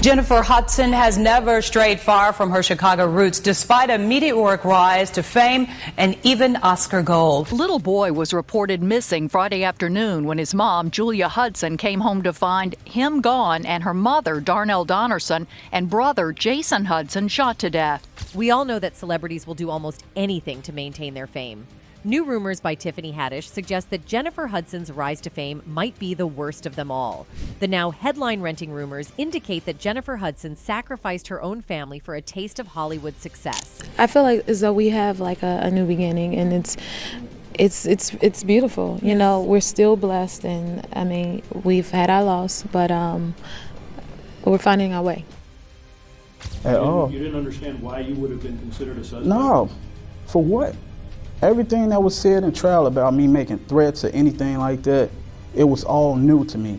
Jennifer Hudson has never strayed far from her Chicago roots, despite a meteoric rise to fame and even Oscar gold. Little boy was reported missing Friday afternoon when his mom, Julia Hudson, came home to find him gone and her mother, Darnell Donnerson, and brother, Jason Hudson, shot to death. We all know that celebrities will do almost anything to maintain their fame. New rumors by Tiffany Haddish suggest that Jennifer Hudson's rise to fame might be the worst of them all. The now headline-renting rumors indicate that Jennifer Hudson sacrificed her own family for a taste of Hollywood success. I feel like as though we have like a new beginning, and it's beautiful. You know, we're still blessed, and I mean, we've had our loss, but we're finding our way. You didn't understand why you would have been considered a suspect? No, for what? Everything that was said in trial about me making threats or anything like that, it was all new to me.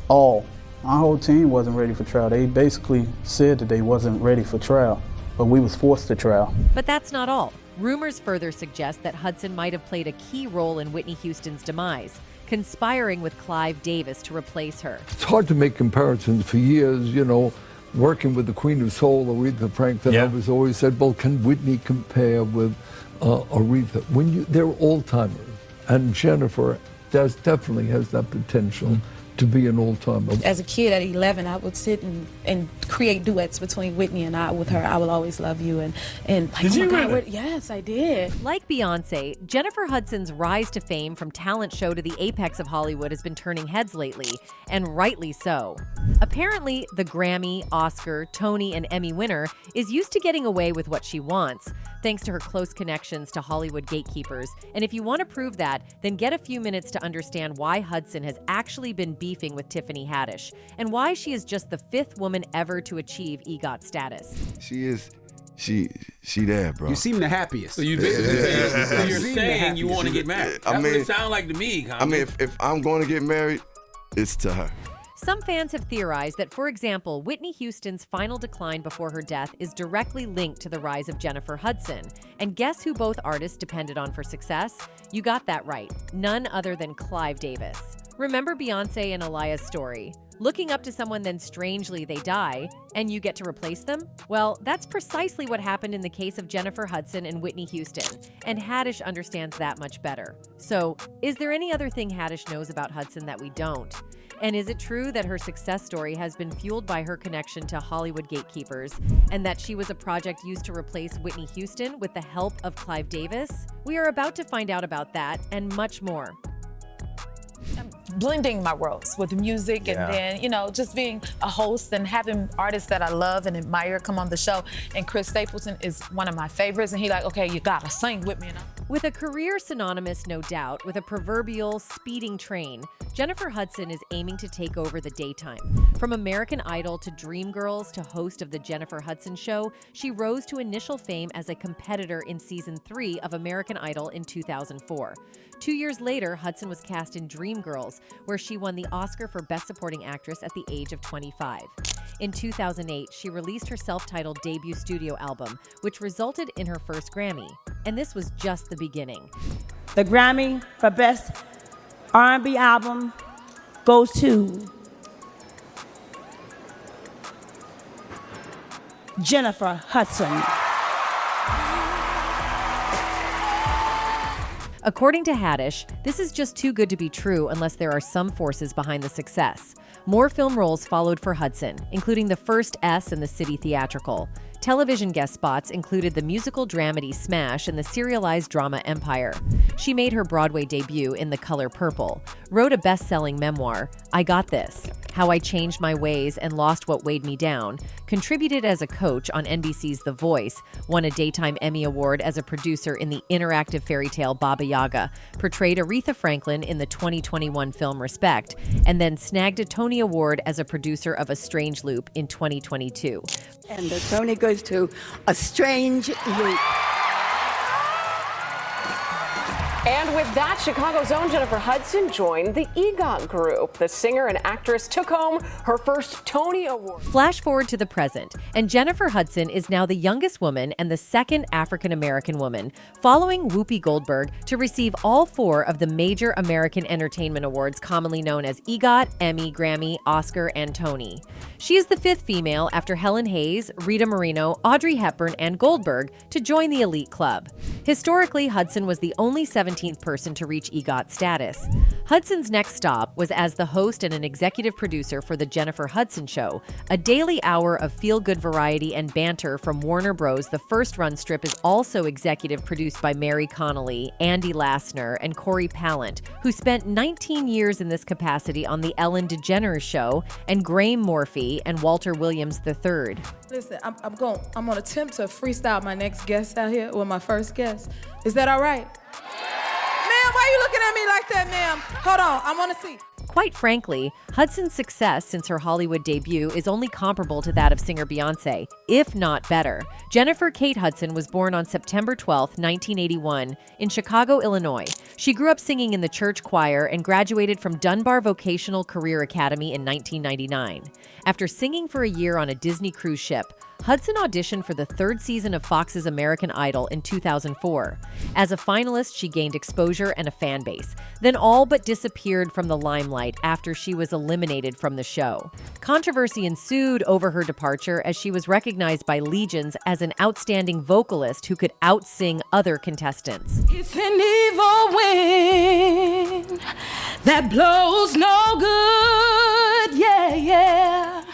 All. My whole team wasn't ready for trial. They basically said that they wasn't ready for trial, but we was forced to trial. But that's not all. Rumors further suggest that Hudson might have played a key role in Whitney Houston's demise, conspiring with Clive Davis to replace her. It's hard to make comparisons. For years, you know, working with the Queen of Soul, Aretha Franklin, I was always said, well, can Whitney compare with Aretha? They're all-timers, and Jennifer definitely has that potential to be an all-timer. As a kid at 11, I would sit and create duets between Whitney and I with her. I Will Always Love You, and like, did you really? Yes, I did. Like Beyonce, Jennifer Hudson's rise to fame from talent show to the apex of Hollywood has been turning heads lately, and rightly so. Apparently, the Grammy, Oscar, Tony, and Emmy winner is used to getting away with what she wants, thanks to her close connections to Hollywood gatekeepers. And if you want to prove that, then get a few minutes to understand why Hudson has actually been beefing with Tiffany Haddish, and why she is just the 5th woman ever to achieve EGOT status. She there, bro. You seem the happiest. So you're saying you want to get married. That's what it sounds like to me, Connie. I mean, if I'm going to get married, it's to her. Some fans have theorized that, for example, Whitney Houston's final decline before her death is directly linked to the rise of Jennifer Hudson. And guess who both artists depended on for success? You got that right. None other than Clive Davis. Remember Beyonce and Alia's story? Looking up to someone, then strangely they die, and you get to replace them? Well, that's precisely what happened in the case of Jennifer Hudson and Whitney Houston, and Haddish understands that much better. So, is there any other thing Haddish knows about Hudson that we don't? And is it true that her success story has been fueled by her connection to Hollywood gatekeepers, and that she was a project used to replace Whitney Houston with the help of Clive Davis? We are about to find out about that and much more. Blending my roles with music, and then, you know, just being a host and having artists that I love and admire come on the show. And Chris Stapleton is one of my favorites, and he like, okay, you gotta sing with me. With a career synonymous, no doubt, with a proverbial speeding train, Jennifer Hudson is aiming to take over the daytime. From American Idol to Dreamgirls to host of The Jennifer Hudson Show, she rose to initial fame as a competitor in Season 3 of American Idol in 2004. 2 years later, Hudson was cast in Dreamgirls, where she won the Oscar for Best Supporting Actress at the age of 25. In 2008, she released her self-titled debut studio album, which resulted in her first Grammy. And this was just the beginning. The Grammy for Best R&B Album goes to Jennifer Hudson. According to Haddish, this is just too good to be true unless there are some forces behind the success. More film roles followed for Hudson, including the first S in the City Theatrical. Television guest spots included the musical dramedy Smash and the serialized drama Empire. She made her Broadway debut in The Color Purple, wrote a best-selling memoir, I Got This, How I Changed My Ways and Lost What Weighed Me Down, contributed as a coach on NBC's The Voice, won a Daytime Emmy Award as a producer in the interactive fairy tale Baba Yaga, portrayed Aretha Franklin in the 2021 film Respect, and then snagged a Tony Award as a producer of A Strange Loop in 2022. And the Tony goes to A Strange Loop. And with that, Chicago's own Jennifer Hudson joined the EGOT group. The singer and actress took home her first Tony Award. Flash forward to the present, and Jennifer Hudson is now the youngest woman and the second African-American woman, following Whoopi Goldberg, to receive all 4 of the major American entertainment awards commonly known as EGOT, Emmy, Grammy, Oscar, and Tony. She is the 5th female after Helen Hayes, Rita Moreno, Audrey Hepburn, and Goldberg to join the elite club. Historically, Hudson was the only 17th person to reach EGOT status. Hudson's next stop was as the host and an executive producer for The Jennifer Hudson Show, a daily hour of feel-good variety and banter from Warner Bros. The first-run strip is also executive produced by Mary Connolly, Andy Lassner, and Corey Pallant, who spent 19 years in this capacity on The Ellen DeGeneres Show, and Graham Morphy and Walter Williams III. Listen, I'm going to attempt to freestyle my next guest out here, or my first guest. Is that all right? Ma'am, why are you looking at me like that, ma'am? Hold on, I want to see. Quite frankly, Hudson's success since her Hollywood debut is only comparable to that of singer Beyoncé, if not better. Jennifer Kate Hudson was born on September 12, 1981, in Chicago, Illinois. She grew up singing in the church choir and graduated from Dunbar Vocational Career Academy in 1999. After singing for a year on a Disney cruise ship, Hudson auditioned for the 3rd season of Fox's American Idol in 2004. As a finalist, she gained exposure and a fan base, then all but disappeared from the limelight after she was eliminated from the show. Controversy ensued over her departure as she was recognized by legions as an outstanding vocalist who could outsing other contestants. It's an evil wind that blows no good, yeah.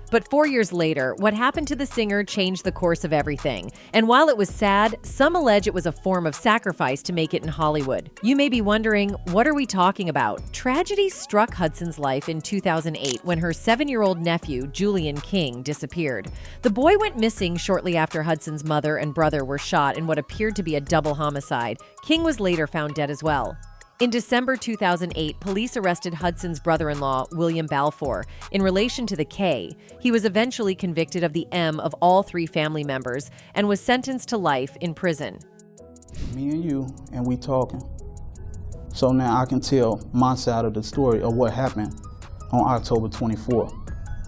But 4 years later, what happened to the singer changed the course of everything. And while it was sad, some allege it was a form of sacrifice to make it in Hollywood. You may be wondering, what are we talking about? Tragedy struck Hudson's life in 2008 when her 7-year-old nephew, Julian King, disappeared. The boy went missing shortly after Hudson's mother and brother were shot in what appeared to be a double homicide. King was later found dead as well. In December 2008, police arrested Hudson's brother-in-law, William Balfour, in relation to the K. He was eventually convicted of the M of all 3 family members and was sentenced to life in prison. Me and you, and we talking. So now I can tell my side of the story of what happened on October 24th.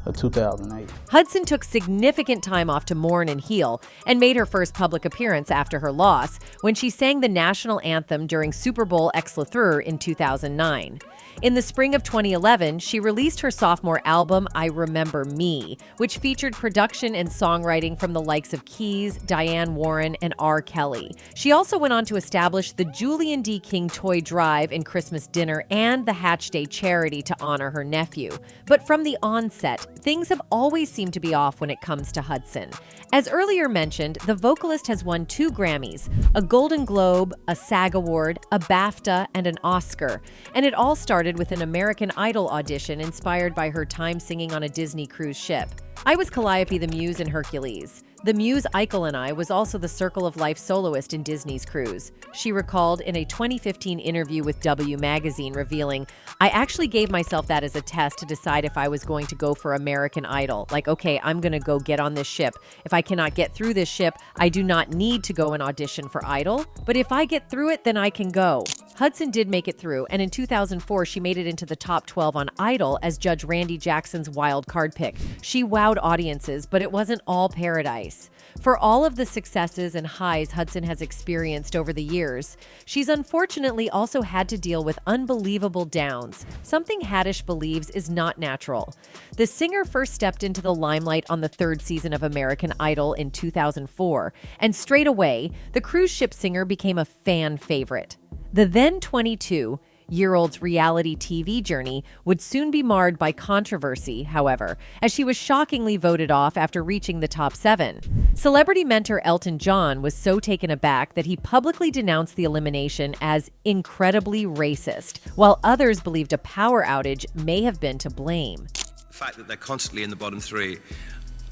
Of 2008. Hudson took significant time off to mourn and heal and made her first public appearance after her loss when she sang the national anthem during Super Bowl Ex-Lethur in 2009. In the spring of 2011, she released her sophomore album, I Remember Me, which featured production and songwriting from the likes of Keys, Diane Warren, and R. Kelly. She also went on to establish the Julian D. King Toy Drive and Christmas Dinner and the Hatch Day Charity to honor her nephew. But from the onset, things have always seemed to be off when it comes to Hudson. As earlier mentioned, the vocalist has won 2 Grammys, a Golden Globe, a SAG Award, a BAFTA, and an Oscar. And it all started with an American Idol audition inspired by her time singing on a Disney cruise ship. I was Calliope the Muse in Hercules. The Muse Eichel and I was also the Circle of Life soloist in Disney's cruise. She recalled in a 2015 interview with W Magazine, revealing, I actually gave myself that as a test to decide if I was going to go for American Idol. Like, okay, I'm going to go get on this ship. If I cannot get through this ship, I do not need to go and audition for Idol. But if I get through it, then I can go. Hudson did make it through, and in 2004, she made it into the top 12 on Idol as Judge Randy Jackson's wild card pick. She wowed audiences, but it wasn't all paradise. For all of the successes and highs Hudson has experienced over the years, she's unfortunately also had to deal with unbelievable downs, something Haddish believes is not natural. The singer first stepped into the limelight on the 3rd season of American Idol in 2004, and straight away, the cruise ship singer became a fan favorite. The then 22-year-old's reality TV journey would soon be marred by controversy, however, as she was shockingly voted off after reaching the top 7. Celebrity mentor Elton John was so taken aback that he publicly denounced the elimination as incredibly racist, while others believed a power outage may have been to blame. The fact that they're constantly in the bottom 3,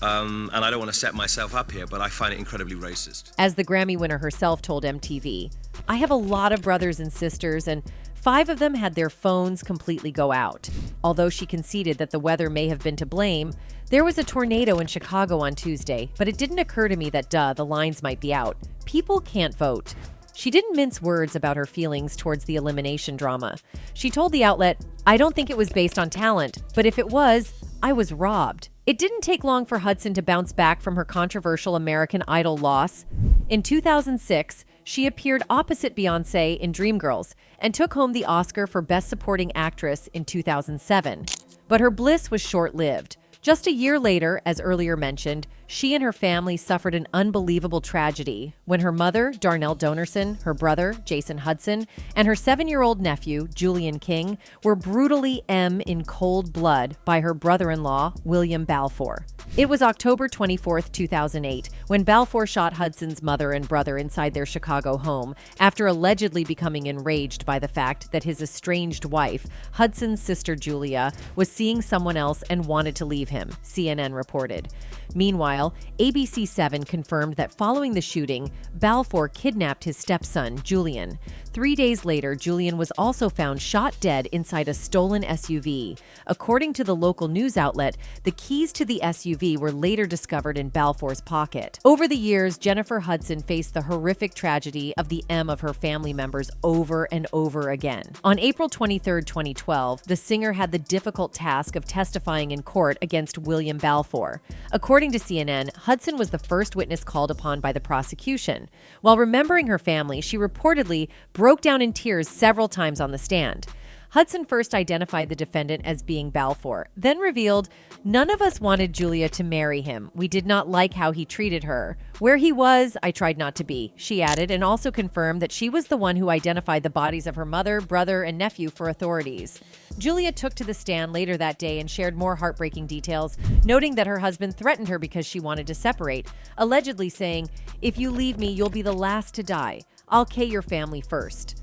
and I don't want to set myself up here, but I find it incredibly racist. As the Grammy winner herself told MTV, I have a lot of brothers and sisters, and 5 of them had their phones completely go out. Although she conceded that the weather may have been to blame, there was a tornado in Chicago on Tuesday, but it didn't occur to me that, the lines might be out. People can't vote. She didn't mince words about her feelings towards the elimination drama. She told the outlet, "I don't think it was based on talent, but if it was, I was robbed." It didn't take long for Hudson to bounce back from her controversial American Idol loss. In 2006, she appeared opposite Beyoncé in Dreamgirls and took home the Oscar for Best Supporting Actress in 2007. But her bliss was short-lived. Just a year later, as earlier mentioned, she and her family suffered an unbelievable tragedy when her mother, Darnell Donnerson, her brother, Jason Hudson, and her 7-year-old nephew, Julian King, were brutally in cold blood by her brother-in-law, William Balfour. It was October 24, 2008, when Balfour shot Hudson's mother and brother inside their Chicago home after allegedly becoming enraged by the fact that his estranged wife, Hudson's sister Julia, was seeing someone else and wanted to leave him, CNN reported. Meanwhile, ABC7 confirmed that following the shooting, Balfour kidnapped his stepson, Julian. 3 days later, Julian was also found shot dead inside a stolen SUV. According to the local news outlet, the keys to the SUV were later discovered in Balfour's pocket. Over the years, Jennifer Hudson faced the horrific tragedy of the of her family members over and over again. On April 23, 2012, the singer had the difficult task of testifying in court against William Balfour. According to CNN, Hudson was the first witness called upon by the prosecution. While remembering her family, she reportedly broke down in tears several times on the stand. Hudson first identified the defendant as being Balfour, then revealed, "None of us wanted Julia to marry him. We did not like how he treated her. Where he was, I tried not to be," she added, and also confirmed that she was the one who identified the bodies of her mother, brother, and nephew for authorities. Julia took to the stand later that day and shared more heartbreaking details, noting that her husband threatened her because she wanted to separate, allegedly saying, "If you leave me, you'll be the last to die. I'll kill your family first."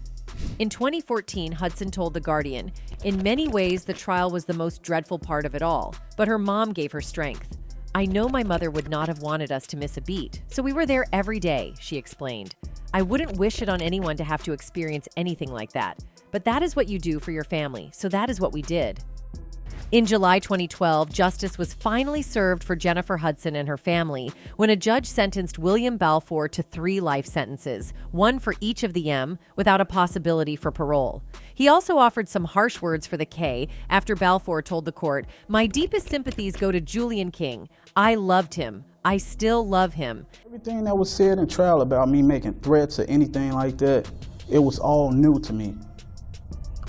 In 2014, Hudson told The Guardian, "In many ways, the trial was the most dreadful part of it all, but her mom gave her strength. I know my mother would not have wanted us to miss a beat, so we were there every day," she explained. "I wouldn't wish it on anyone to have to experience anything like that, but that is what you do for your family, so that is what we did." In July 2012, justice was finally served for Jennifer Hudson and her family when a judge sentenced William Balfour to 3 life sentences, one for each of the M, without a possibility for parole. He also offered some harsh words for the K after Balfour told the court, "My deepest sympathies go to Julian King. I loved him. I still love him." Everything that was said in trial about me making threats or anything like that, it was all new to me.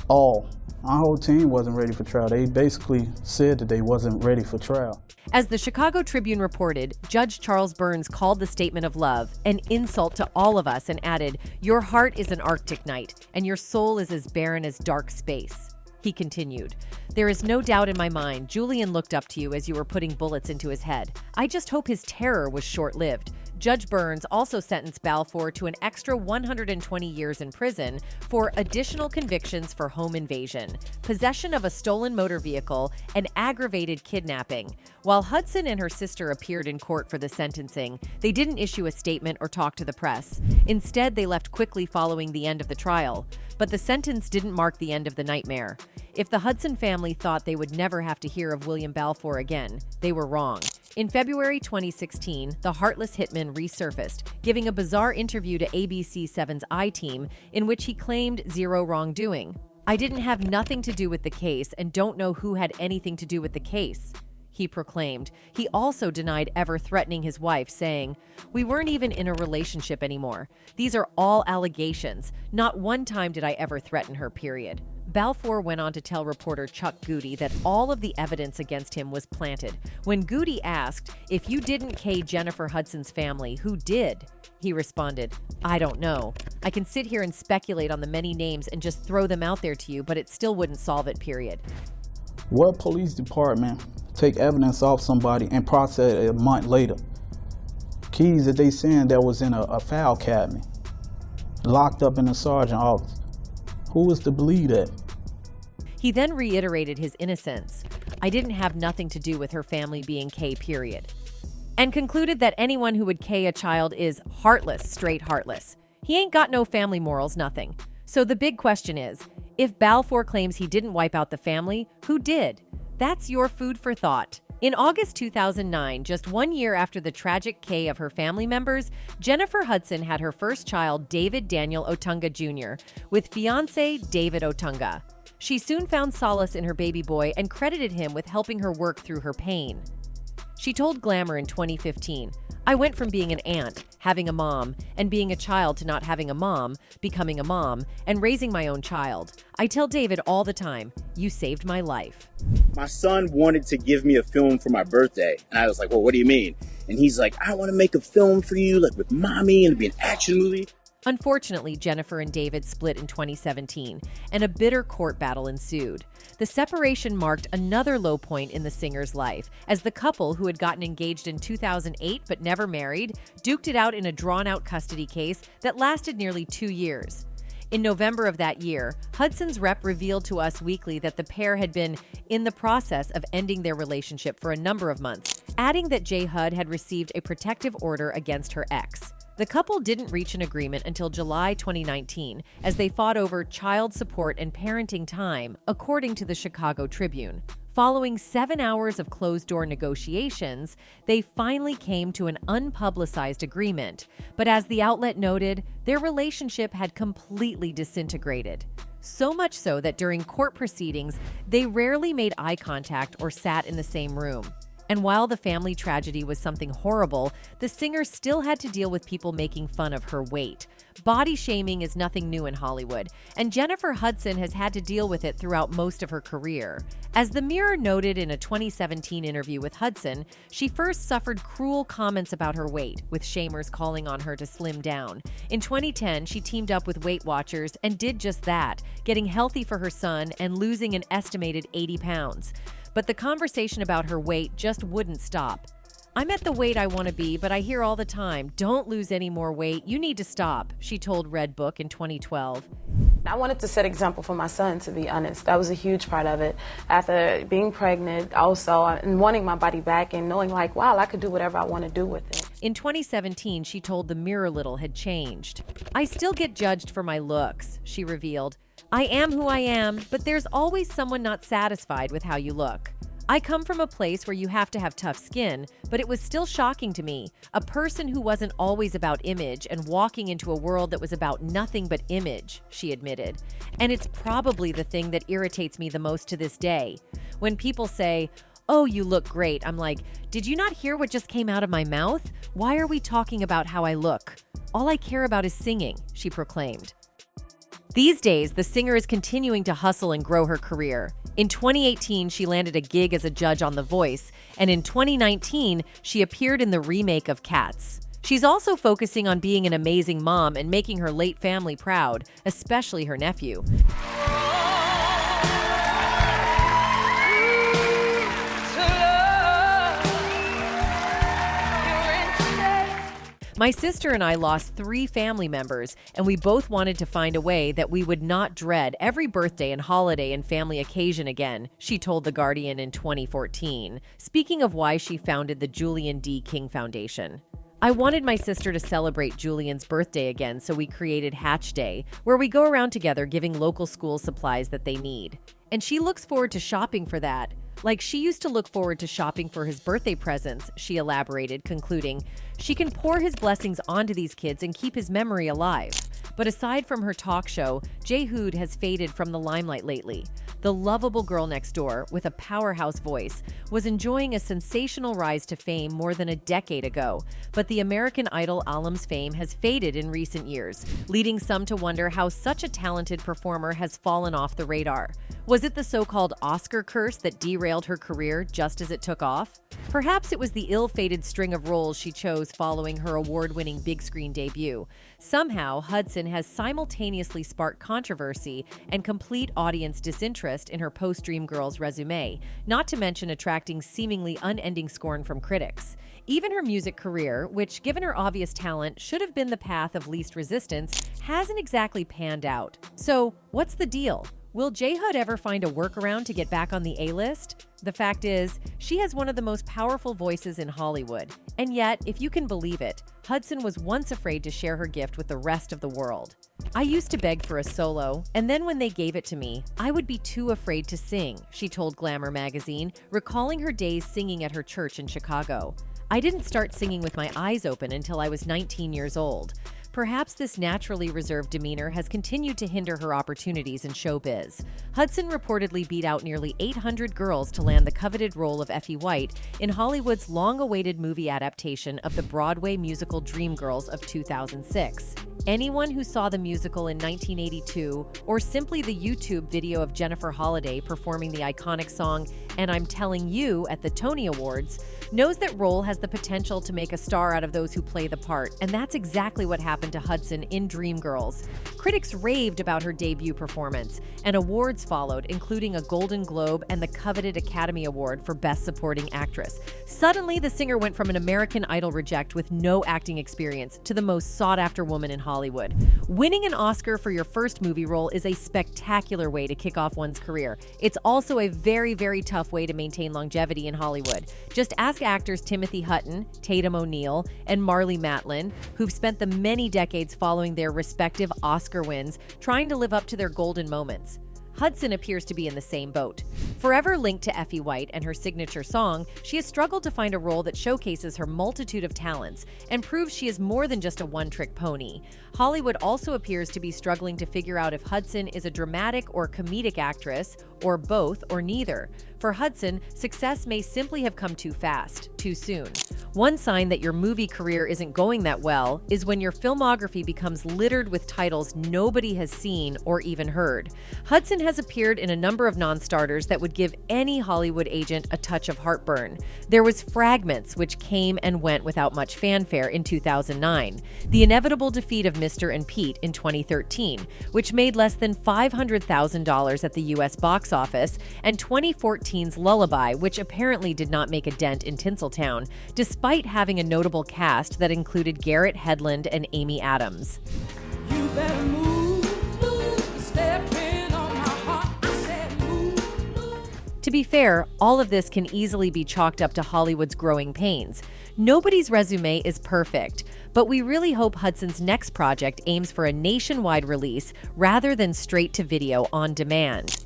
All. My whole team wasn't ready for trial. They basically said that they wasn't ready for trial. As the Chicago Tribune reported, Judge Charles Burns called the statement of love an insult to all of us and added, "Your heart is an Arctic night, and your soul is as barren as dark space." He continued, "There is no doubt in my mind Julian looked up to you as you were putting bullets into his head. I just hope his terror was short-lived." Judge Burns also sentenced Balfour to an extra 120 years in prison for additional convictions for home invasion, possession of a stolen motor vehicle, and aggravated kidnapping. While Hudson and her sister appeared in court for the sentencing, they didn't issue a statement or talk to the press. Instead, they left quickly following the end of the trial. But the sentence didn't mark the end of the nightmare. If the Hudson family thought they would never have to hear of William Balfour again, they were wrong. In February 2016, the heartless hitman resurfaced, giving a bizarre interview to ABC7's I-Team in which he claimed zero wrongdoing. "I didn't have nothing to do with the case and don't know who had anything to do with the case," he proclaimed. He also denied ever threatening his wife, saying, "We weren't even in a relationship anymore. These are all allegations. Not one time did I ever threaten her, period." Balfour went on to tell reporter Chuck Goody that all of the evidence against him was planted. When Goody asked, "If you didn't K Jennifer Hudson's family, who did?" he responded, "I don't know. I can sit here and speculate on the many names and just throw them out there to you, but it still wouldn't solve it, period." What police department take evidence off somebody and process it a month later? Keys that they saying that was in a file cabinet, locked up in the sergeant's office. Who is to believe that? He then reiterated his innocence. "I didn't have nothing to do with her family being K, period." And concluded that anyone who would K a child is heartless, straight heartless. He ain't got no family morals, nothing. So the big question is, if Balfour claims he didn't wipe out the family, who did? That's your food for thought. In August 2009, just 1 year after the tragic K of her family members, Jennifer Hudson had her first child, David Daniel Otunga Jr., with fiancé David Otunga. She soon found solace in her baby boy and credited him with helping her work through her pain. She told Glamour in 2015, "I went from being an aunt, having a mom, and being a child to not having a mom, becoming a mom, and raising my own child. I tell David all the time, you saved my life." My son wanted to give me a film for my birthday, and I was like, well, what do you mean? And he's like, I want to make a film for you, like with mommy, and it'd be an action movie. Unfortunately, Jennifer and David split in 2017, and a bitter court battle ensued. The separation marked another low point in the singer's life, as the couple, who had gotten engaged in 2008 but never married, duked it out in a drawn-out custody case that lasted nearly 2 years. In November of that year, Hudson's rep revealed to Us Weekly that the pair had been in the process of ending their relationship for a number of months, adding that J. Hud had received a protective order against her ex. The couple didn't reach an agreement until July 2019, as they fought over child support and parenting time, according to the Chicago Tribune. Following 7 hours of closed-door negotiations, they finally came to an unpublicized agreement. But as the outlet noted, their relationship had completely disintegrated. So much so that during court proceedings, they rarely made eye contact or sat in the same room. And while the family tragedy was something horrible, the singer still had to deal with people making fun of her weight. Body shaming is nothing new in Hollywood, and Jennifer Hudson has had to deal with it throughout most of her career. As the Mirror noted in a 2017 interview with Hudson, she first suffered cruel comments about her weight, with shamers calling on her to slim down. In 2010, she teamed up with Weight Watchers and did just that, getting healthy for her son and losing an estimated 80 pounds. But the conversation about her weight just wouldn't stop. "I'm at the weight I want to be, but I hear all the time, don't lose any more weight, you need to stop," she told Red Book in 2012. I wanted to set example for my son, to be honest. That was a huge part of it. After being pregnant also, and wanting my body back and knowing like, wow, I could do whatever I want to do with it. In 2017, she told the Mirror little had changed. "I still get judged for my looks," she revealed. "I am who I am, but there's always someone not satisfied with how you look. I come from a place where you have to have tough skin, but it was still shocking to me, a person who wasn't always about image and walking into a world that was about nothing but image," she admitted. "And it's probably the thing that irritates me the most to this day. When people say, 'Oh, you look great,' I'm like, did you not hear what just came out of my mouth? Why are we talking about how I look? All I care about is singing," she proclaimed. These days, the singer is continuing to hustle and grow her career. In 2018, she landed a gig as a judge on The Voice, and in 2019, she appeared in the remake of Cats. She's also focusing on being an amazing mom and making her late family proud, especially her nephew. "My sister and I lost 3 family members, and we both wanted to find a way that we would not dread every birthday and holiday and family occasion again," she told The Guardian in 2014, speaking of why she founded the Julian D. King Foundation. "I wanted my sister to celebrate Julian's birthday again, so we created Hatch Day, where we go around together giving local schools supplies that they need. And she looks forward to shopping for that. Like she used to look forward to shopping for his birthday presents," she elaborated, concluding, "She can pour his blessings onto these kids and keep his memory alive." But aside from her talk show, J. Hud has faded from the limelight lately. The lovable girl next door, with a powerhouse voice, was enjoying a sensational rise to fame more than a decade ago, but the American Idol alum's fame has faded in recent years, leading some to wonder how such a talented performer has fallen off the radar. Was it the so-called Oscar curse that derailed her career just as it took off? Perhaps it was the ill-fated string of roles she chose following her award-winning big-screen debut. Somehow, Hudson has simultaneously sparked controversy and complete audience disinterest in her post-Dreamgirls resume, not to mention attracting seemingly unending scorn from critics. Even her music career, which, given her obvious talent, should have been the path of least resistance, hasn't exactly panned out. So, what's the deal? Will J. Hud ever find a workaround to get back on the A-list? The fact is, she has one of the most powerful voices in Hollywood. And yet, if you can believe it, Hudson was once afraid to share her gift with the rest of the world. "I used to beg for a solo, and then when they gave it to me, I would be too afraid to sing," she told Glamour magazine, recalling her days singing at her church in Chicago. "I didn't start singing with my eyes open until I was 19 years old." Perhaps this naturally reserved demeanor has continued to hinder her opportunities in showbiz. Hudson reportedly beat out nearly 800 girls to land the coveted role of Effie White in Hollywood's long-awaited movie adaptation of the Broadway musical Dreamgirls of 2006. Anyone who saw the musical in 1982, or simply the YouTube video of Jennifer Holliday performing the iconic song "And I'm Telling You" at the Tony Awards, knows that role has the potential to make a star out of those who play the part, and that's exactly what happened to Hudson in Dreamgirls. Critics raved about her debut performance, and awards followed, including a Golden Globe and the coveted Academy Award for Best Supporting Actress. Suddenly, the singer went from an American Idol reject with no acting experience to the most sought-after woman in Hollywood. Winning an Oscar for your first movie role is a spectacular way to kick off one's career. It's also a very, very tough way to maintain longevity in Hollywood. Just ask actors Timothy Hutton, Tatum O'Neal, and Marlee Matlin, who've spent the many decades following their respective Oscar wins trying to live up to their golden moments. Hudson appears to be in the same boat. Forever linked to Effie White and her signature song, she has struggled to find a role that showcases her multitude of talents and proves she is more than just a one-trick pony. Hollywood also appears to be struggling to figure out if Hudson is a dramatic or comedic actress, or both, or neither. For Hudson, success may simply have come too fast, too soon. One sign that your movie career isn't going that well is when your filmography becomes littered with titles nobody has seen or even heard. Hudson has appeared in a number of non-starters that would give any Hollywood agent a touch of heartburn. There was Fragments, which came and went without much fanfare in 2009, the inevitable defeat of Mr. and Pete in 2013, which made less than $500,000 at the U.S. box office, and 2014's Lullaby, which apparently did not make a dent in Tinseltown, despite having a notable cast that included Garrett Hedlund and Amy Adams. You better move, step in on my heart. I said move. To be fair, all of this can easily be chalked up to Hollywood's growing pains. Nobody's resume is perfect, but we really hope Hudson's next project aims for a nationwide release rather than straight-to-video on demand.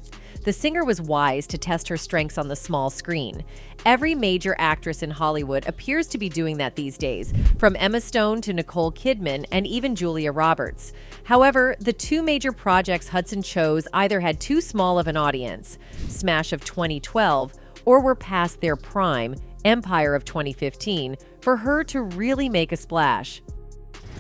The singer was wise to test her strengths on the small screen. Every major actress in Hollywood appears to be doing that these days, from Emma Stone to Nicole Kidman and even Julia Roberts. However, the two major projects Hudson chose either had too small of an audience, Smash of 2012, or were past their prime, Empire of 2015, for her to really make a splash.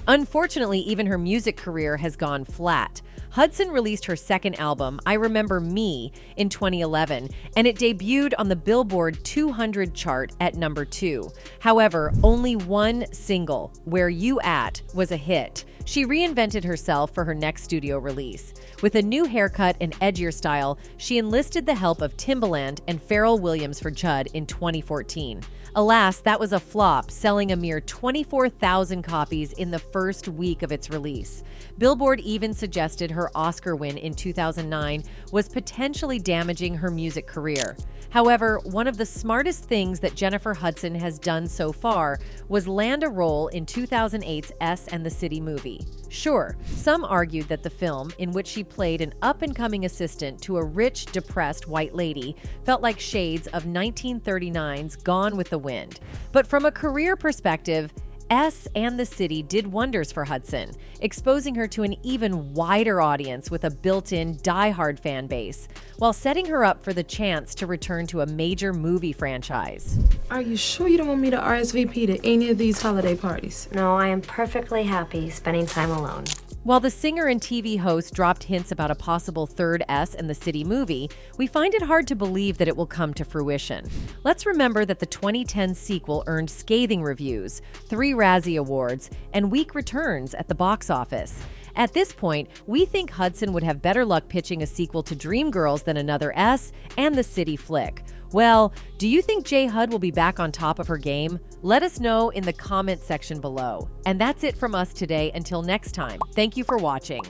Unfortunately, even her music career has gone flat. Hudson released her second album, I Remember Me, in 2011, and it debuted on the Billboard 200 chart at number 2. However, only one single, Where You At, was a hit. She reinvented herself for her next studio release. With a new haircut and edgier style, she enlisted the help of Timbaland and Pharrell Williams for Judd in 2014. Alas, that was a flop, selling a mere 24,000 copies in the first week of its release. Billboard even suggested her Oscar win in 2009 was potentially damaging her music career. However, one of the smartest things that Jennifer Hudson has done so far was land a role in 2008's S and the City movie. Sure, some argued that the film, in which she played an up-and-coming assistant to a rich, depressed white lady, felt like shades of 1939's Gone with the Wind. But from a career perspective, S and the City did wonders for Hudson, exposing her to an even wider audience with a built-in die-hard fan base, while setting her up for the chance to return to a major movie franchise. Are you sure you don't want me to RSVP to any of these holiday parties? No, I am perfectly happy spending time alone. While the singer and TV host dropped hints about a possible third S and the City movie, we find it hard to believe that it will come to fruition. Let's remember that the 2010 sequel earned scathing reviews, 3 Razzie Awards, and weak returns at the box office. At this point, we think Hudson would have better luck pitching a sequel to Dreamgirls than another S and the City flick. Well, do you think J. Hud will be back on top of her game? Let us know in the comment section below. And that's it from us today. Until next time, thank you for watching.